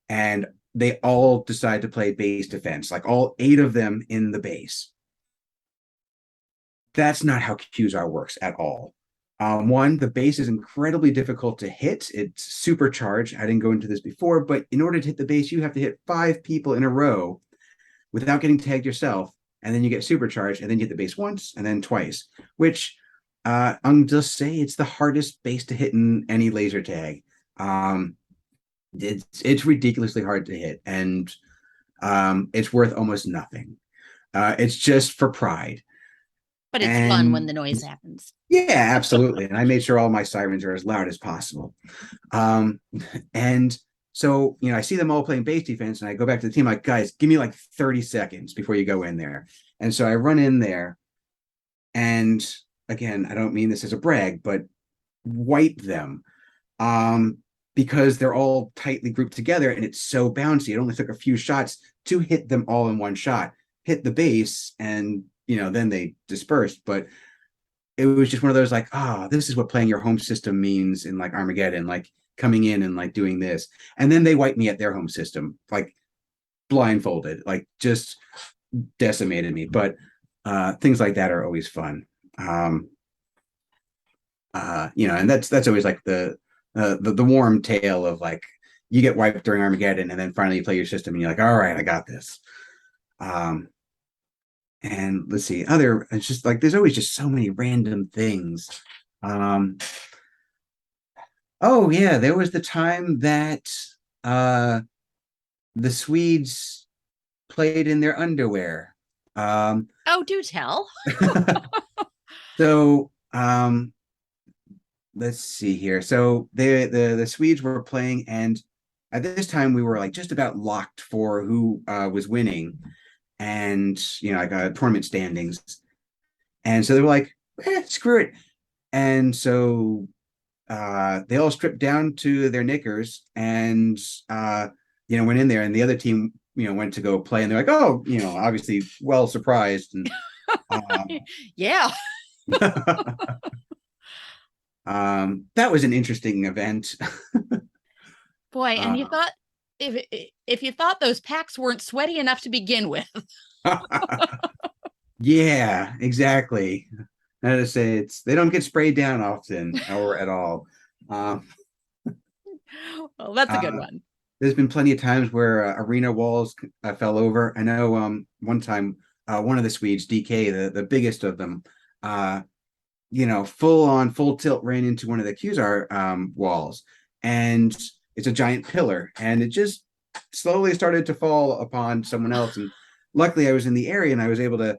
And they all decide to play base defense, all 8 of them in the base. That's not how Qzar works at all. One, the base is incredibly difficult to hit. It's supercharged. I didn't go into this before, but in order to hit the base, you have to hit 5 people in a row without getting tagged yourself. And then you get supercharged, and then you hit the base once and then twice, which I'm just say it's the hardest base to hit in any laser tag. Um, it's ridiculously hard to hit, and it's worth almost nothing. It's just for pride. But it's fun when And the noise happens. yeah, absolutely. And I made sure all my sirens are as loud as possible. Um, and so, I see them all playing base defense, and I go back to the team, like, guys, give me like 30 seconds before you go in there. And so I run in there, and again, I don't mean this as a brag, but wipe them. Um, because they're all tightly grouped together and it's so bouncy. It only took a few shots to hit them all in one shot, hit the base, and then they dispersed. But it was just one of those like, this is what playing your home system means in like Armageddon, like coming in and like doing this. And then they wiped me at their home system, like blindfolded, like just decimated me. But things like that are always fun. And that's always like the warm tale of like you get wiped during Armageddon and then finally you play your system and you're like, all right, I got this. And let's see, it's just like there's always just so many random things. Oh yeah, there was the time that the Swedes played in their underwear. Oh, do tell. So let's see here. So the Swedes were playing, and at this time we were like just about locked for who was winning, and like tournament standings. And so they were like, screw it. And so they all stripped down to their knickers and went in there, and the other team went to go play, and they're like, oh, obviously well surprised. And Yeah. that was an interesting event. Boy, and you thought if you thought those packs weren't sweaty enough to begin with. Yeah, exactly. I had to say they don't get sprayed down often or at all. Well, that's a good one. There's been plenty of times where arena walls fell over. I know one time one of the Swedes, DK, the biggest of them, full tilt ran into one of the Qzar walls, and it's a giant pillar, and it just slowly started to fall upon someone else. And luckily, I was in the area, and I was able to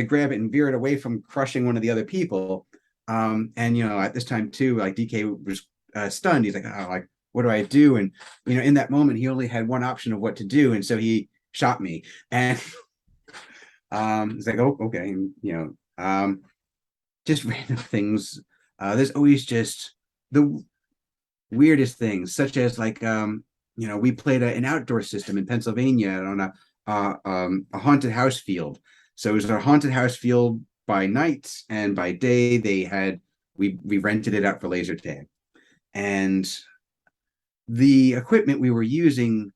grab it and veer it away from crushing one of the other people. And at this time too, like DK was stunned. He's like, oh, like what do I do? And in that moment, he only had one option of what to do, and so he shot me. And it's like, oh, okay, and, just random things. There's always just the weirdest things, such as like we played an outdoor system in Pennsylvania on a haunted house field. So it was a haunted house field by night, and by day we rented it out for laser tag. And the equipment we were using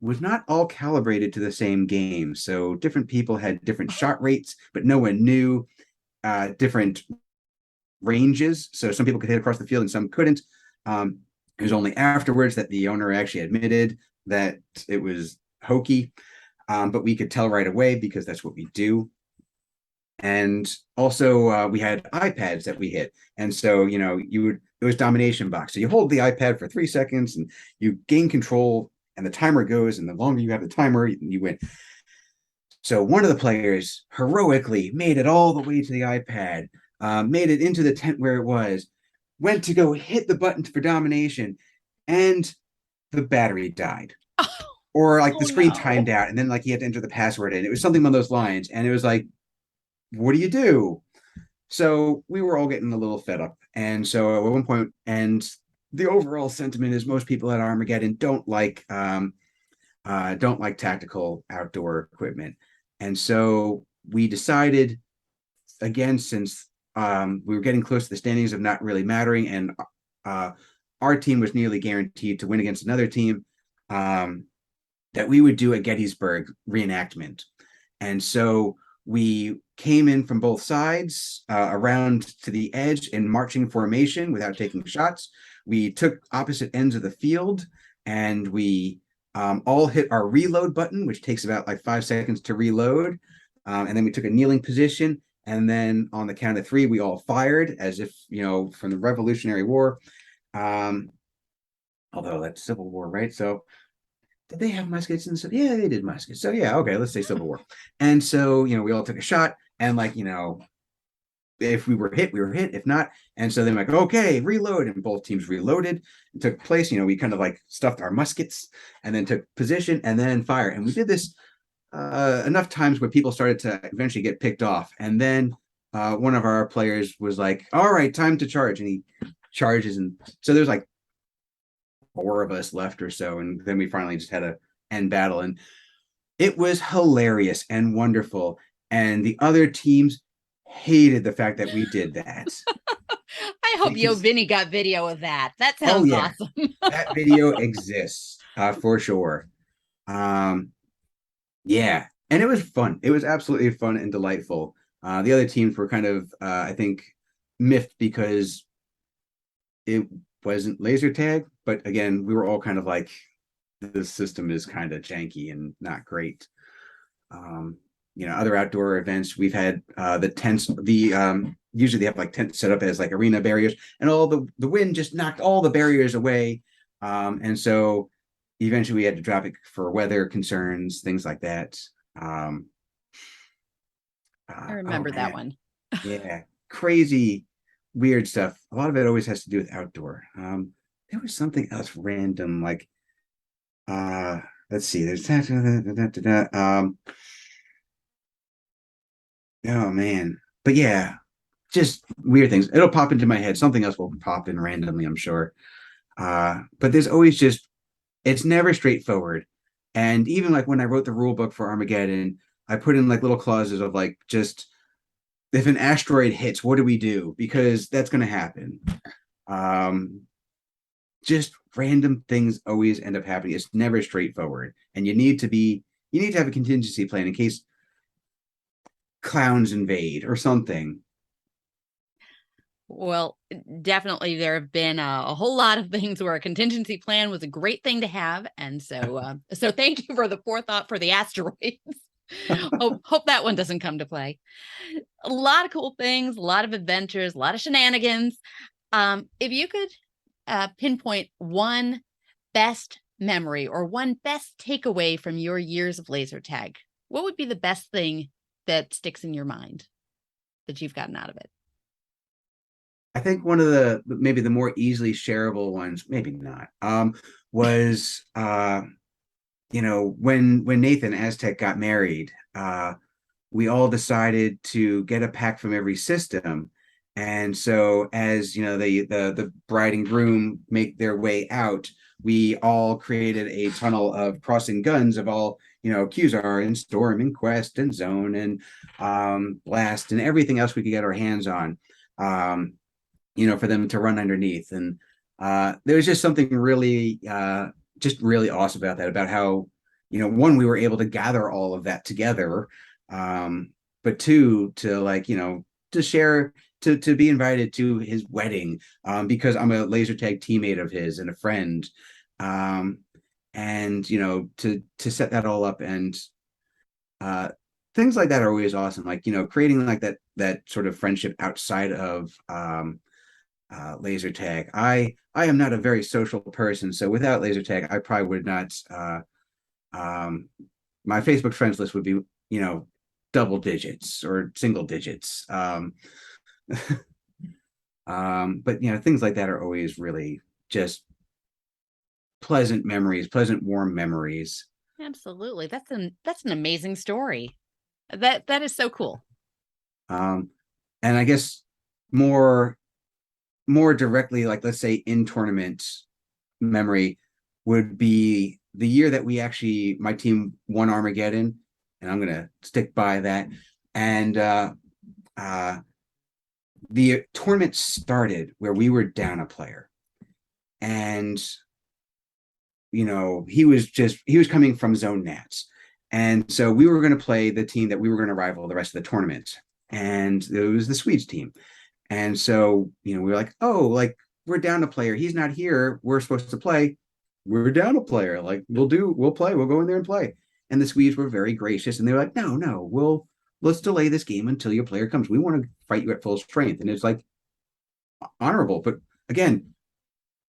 was not all calibrated to the same game. So different people had different shot rates, but no one knew different ranges. So some people could hit across the field and some couldn't. It was only afterwards that the owner actually admitted that it was hokey. But we could tell right away because that's what we do. And also we had iPads that we hit. And so, it was domination box. So you hold the iPad for 3 seconds and you gain control and the timer goes, and the longer you have the timer, you win. So one of the players heroically made it all the way to the iPad, made it into the tent where it was, went to go hit the button for domination, and the battery died. Or like the screen timed out, and then like he had to enter the password in. It was something along those lines. And it was like, what do you do? So we were all getting a little fed up. And so at one point, and the overall sentiment is most people at Armageddon don't like tactical outdoor equipment. And so we decided, again, since we were getting close to the standings of not really mattering, and our team was nearly guaranteed to win against another team, that we would do a Gettysburg reenactment. And so we came in from both sides around to the edge in marching formation without taking shots. We took opposite ends of the field, and we all hit our reload button, which takes about like 5 seconds to reload. And then we took a kneeling position. And then on the count of 3, we all fired as if, from the Revolutionary War. although that's Civil War, right? So did they have muskets and stuff? Yeah, they did muskets. So yeah, okay, let's say Civil War. And so, we all took a shot, and like, if we were hit, we were hit. If not, and so they're like, okay, reload, and both teams reloaded. It took place. We kind of like stuffed our muskets and then took position and then fire. And we did this enough times where people started to eventually get picked off. And then one of our players was like, all right, time to charge. And he charges. And so there's like 4 of us left or so. And then we finally just had to end battle. And it was hilarious and wonderful. And the other teams hated the fact that we did that. I hope Yo Vinny got video of that. That Oh, sounds yeah. awesome. That video exists for sure. Yeah, and it was fun. It was absolutely fun and delightful. The other teams were kind of, I think, miffed because it wasn't laser tag. But again, we were all kind of like, the system is kind of janky and not great. Other outdoor events, we've had the tents, usually they have like tents set up as like arena barriers, and all the wind just knocked all the barriers away. And so eventually we had to drop it for weather concerns, things like that. I remember that one. Yeah, crazy, weird stuff. A lot of it always has to do with outdoor. There was something else random, like let's see, there's oh man. But yeah, just weird things. It'll pop into my head. Something else will pop in randomly, I'm sure. But there's always just, it's never straightforward. And even like when I wrote the rule book for Armageddon, I put in like little clauses of like, just if an asteroid hits, what do we do? Because that's going to happen. Just random things always end up happening. It's never straightforward. And you need to have a contingency plan in case clowns invade or something. Well, definitely there have been a whole lot of things where a contingency plan was a great thing to have. And so so thank you for the forethought for the asteroids. Hope that one doesn't come to play. A lot of cool things, a lot of adventures, a lot of shenanigans. If you could pinpoint one best memory or one best takeaway from your years of laser tag, what would be the best thing that sticks in your mind that you've gotten out of it? I think one of maybe the more easily shareable ones, maybe not, was when Nathan Aztec got married, we all decided to get a pack from every system. And so as the bride and groom make their way out, we all created a tunnel of crossing guns of all, Qzar and Storm and Quest and Zone and Blast and everything else we could get our hands on. For them to run underneath. And there was just something really, just really awesome about that, about how, one, we were able to gather all of that together. But two, to like, to share, to be invited to his wedding, because I'm a laser tag teammate of his and a friend. And, to set that all up, and things like that are always awesome. Like, creating like that sort of friendship outside of, laser tag. I am not a very social person, so without laser tag, I probably would not. My Facebook friends list would be, double digits or single digits. But things like that are always really just pleasant memories, pleasant, warm memories. Absolutely, that's an amazing story. That is so cool. And I guess more directly, like, let's say in tournament memory, would be the year that my team won Armageddon, and I'm gonna stick by that. And the tournament started where we were down a player, and he was coming from Zone Nats, and so we were going to play the team that we were going to rival the rest of the tournament, and it was the Swedes team. And so, we were like, oh, like, we're down a player. He's not here. We're supposed to play. We're down a player. Like, we'll play. We'll go in there and play. And the Swedes were very gracious. And they were like, no, let's delay this game until your player comes. We want to fight you at full strength. And it's like honorable. But again,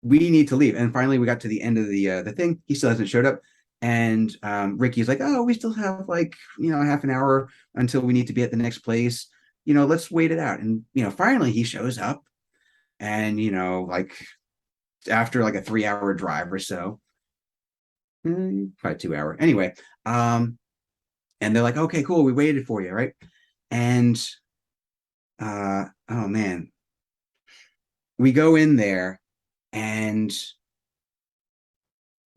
we need to leave. And finally, we got to the end of the thing. He still hasn't showed up. And Ricky's like, oh, we still have like, half an hour until we need to be at the next place. Let's wait it out. And, finally he shows up and, like after like a 3-hour drive or so, probably 2 hour. Anyway, and they're like, okay, cool. We waited for you. Right. And, oh man, we go in there and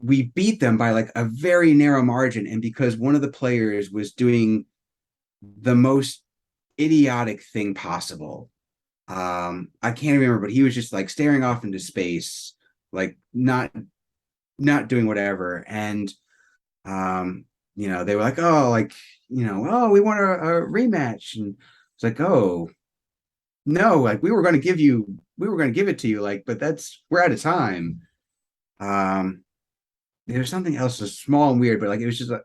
we beat them by like a very narrow margin. And because one of the players was doing the most idiotic thing possible, I can't remember, but he was just like staring off into space, like not doing whatever. And they were like, oh, like, oh, we want a rematch. And it's like, oh no, like we were going to give it to you, like, but we're out of time. There's something else that's small and weird, but like it was just like,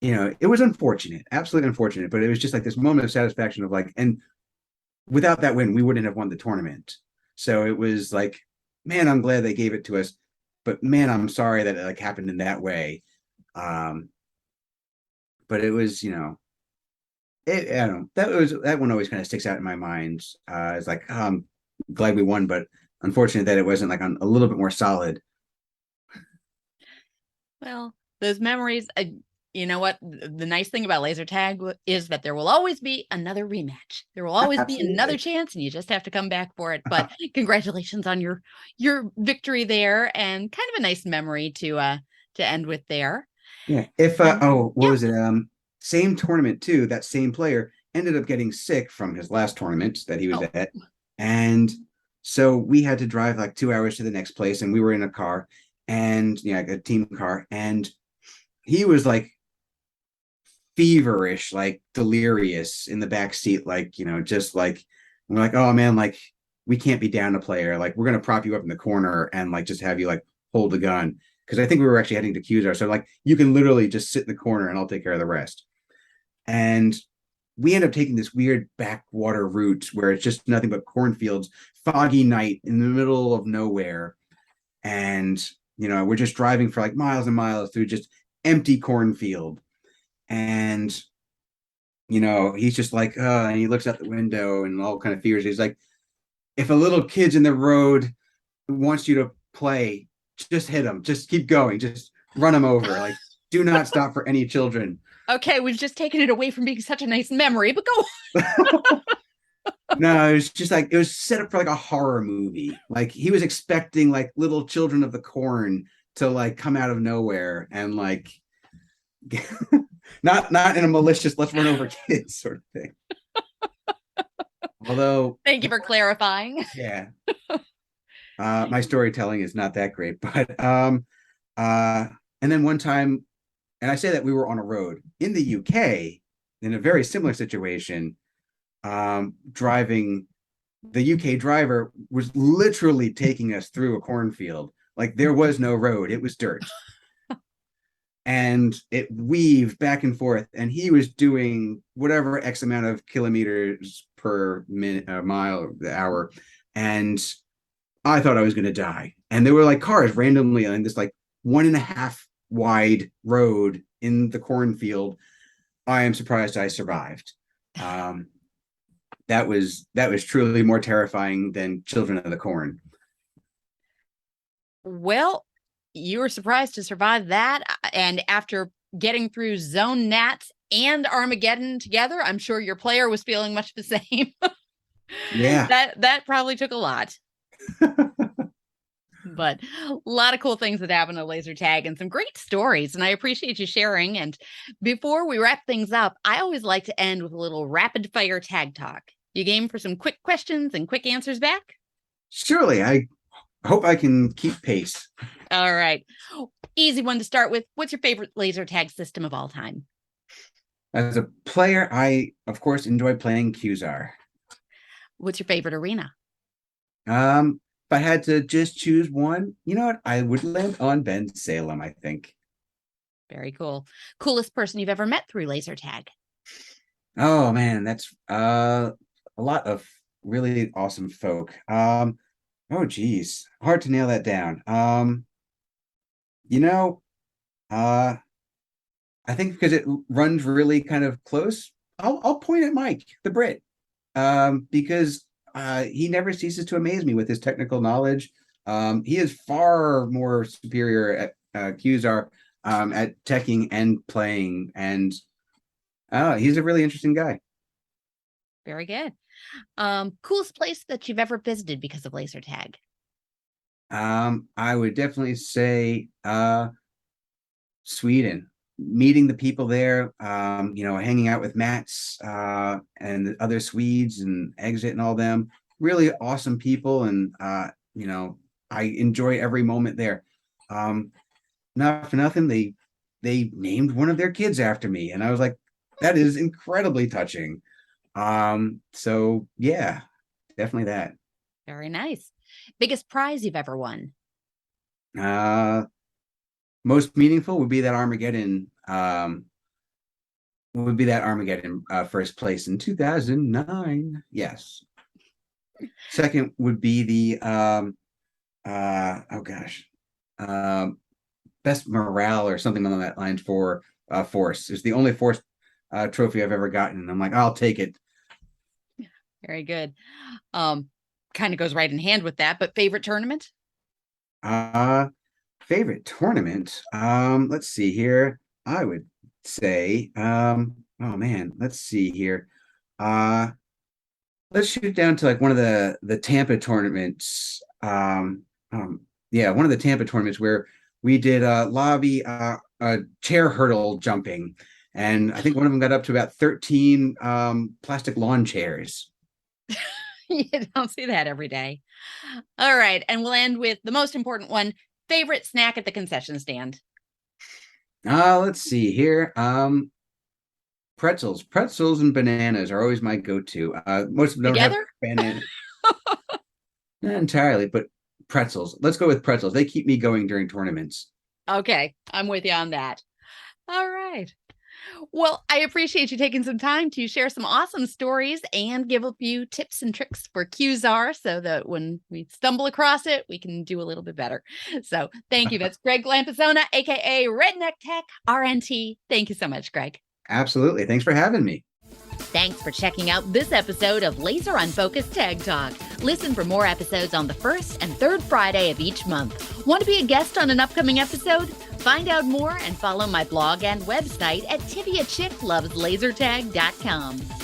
it was unfortunate, absolutely unfortunate, but it was just like this moment of satisfaction of like, and without that win, we wouldn't have won the tournament. So it was like, man, I'm glad they gave it to us, but man, I'm sorry that it like happened in that way. But it was, I don't know, that one always kind of sticks out in my mind. It's like, oh, I'm glad we won, but unfortunate that it wasn't like on a little bit more solid. Well, those memories, you know what? The nice thing about laser tag is that there will always be another rematch. There will always be another chance, and you just have to come back for it. But congratulations on your victory there, and kind of a nice memory to end with there. Yeah. If what was it? Same tournament too. That same player ended up getting sick from his last tournament that he was at, and so we had to drive like 2 hours to the next place, and we were in a car, and a team car, and he was like feverish, like delirious in the back seat, like just like we're like, oh man, like we can't be down a player, like we're gonna prop you up in the corner and like just have you like hold the gun, because I think we were actually heading to Qzar, so like you can literally just sit in the corner and I'll take care of the rest. And we end up taking this weird backwater route where it's just nothing but cornfields, foggy night in the middle of nowhere, and we're just driving for like miles and miles through just empty cornfield. And he's just like, and he looks out the window and all kind of fears. He's like, if a little kid's in the road wants you to play, just hit him, just keep going, just run him over, like do not stop for any children. Okay, we've just taken it away from being such a nice memory, but go. No, it was just like, it was set up for like a horror movie. Like he was expecting like little children of the corn to like come out of nowhere and like not in a malicious let's run over kids sort of thing. Although, thank you for clarifying. Yeah. My storytelling is not that great, but and then one time, and I say that we were on a road in the UK in a very similar situation, driving. The UK driver was literally taking us through a cornfield. Like there was no road, it was dirt. And it weaved back and forth, and he was doing whatever X amount of kilometers per minute, mile, the hour. And I thought I was going to die. And there were like cars randomly on this like 1.5 wide road in the cornfield. I am surprised I survived. That was truly more terrifying than Children of the Corn. Well, you were surprised to survive that, and after getting through Zone Nats and Armageddon together, I'm sure your player was feeling much the same. Yeah. That probably took a lot. But a lot of cool things that happen to laser tag and some great stories, and I appreciate you sharing. And before we wrap things up, I always like to end with a little rapid fire tag talk. You game for some quick questions and quick answers back? Surely. I hope I can keep pace. All right. Easy one to start with. What's your favorite laser tag system of all time? As a player, I, of course, enjoy playing Qzar. What's your favorite arena? If I had to just choose one, you know what? I would land on Ben Salem, I think. Very cool. Coolest person you've ever met through laser tag? Oh, man, that's a lot of really awesome folk. Oh, geez, hard to nail that down. You know, uh, I think because it runs really kind of close, I'll point at Mike, the Brit, because he never ceases to amaze me with his technical knowledge. He is far more superior at Qzar at teching and playing, and he's a really interesting guy. Very good. Coolest place that you've ever visited because of laser tag? I would definitely say Sweden. Meeting the people there, hanging out with Mats and the other Swedes and Exit and all them. Really awesome people, and I enjoy every moment there. Not for nothing, they named one of their kids after me, and I was like, that is incredibly touching. So yeah, definitely that. Very nice. Biggest prize you've ever won? Most meaningful would be that Armageddon. First place in 2009. Yes. Second would be the best morale or something along that line for Force. It's the only Force trophy I've ever gotten, and I'm like, I'll take it. Very good. Kind of goes right in hand with that, but favorite tournament? Favorite tournament. Let's see here. I would say, oh man, let's see here. Let's shoot down to like one of the Tampa tournaments. Yeah, one of the Tampa tournaments where we did lobby chair hurdle jumping, and I think one of them got up to about 13 plastic lawn chairs. You don't see that every day. All right, and we'll end with the most important one. Favorite snack at the concession stand? Let's see here. Pretzels and bananas are always my go-to. Most of them don't have bananas. Not entirely, but pretzels. Let's go with pretzels. They keep me going during tournaments. Okay, I'm with you on that. All right. Well, I appreciate you taking some time to share some awesome stories and give a few tips and tricks for Qzar so that when we stumble across it, we can do a little bit better. So thank you. That's Greg Lampasona, aka Redneck Tech RNT. Thank you so much, Greg. Absolutely. Thanks for having me. Thanks for checking out this episode of Laser Unfocused Tag Talk. Listen for more episodes on the first and third Friday of each month. Want to be a guest on an upcoming episode? Find out more and follow my blog and website at TiviaChickLovesLaserTag.com.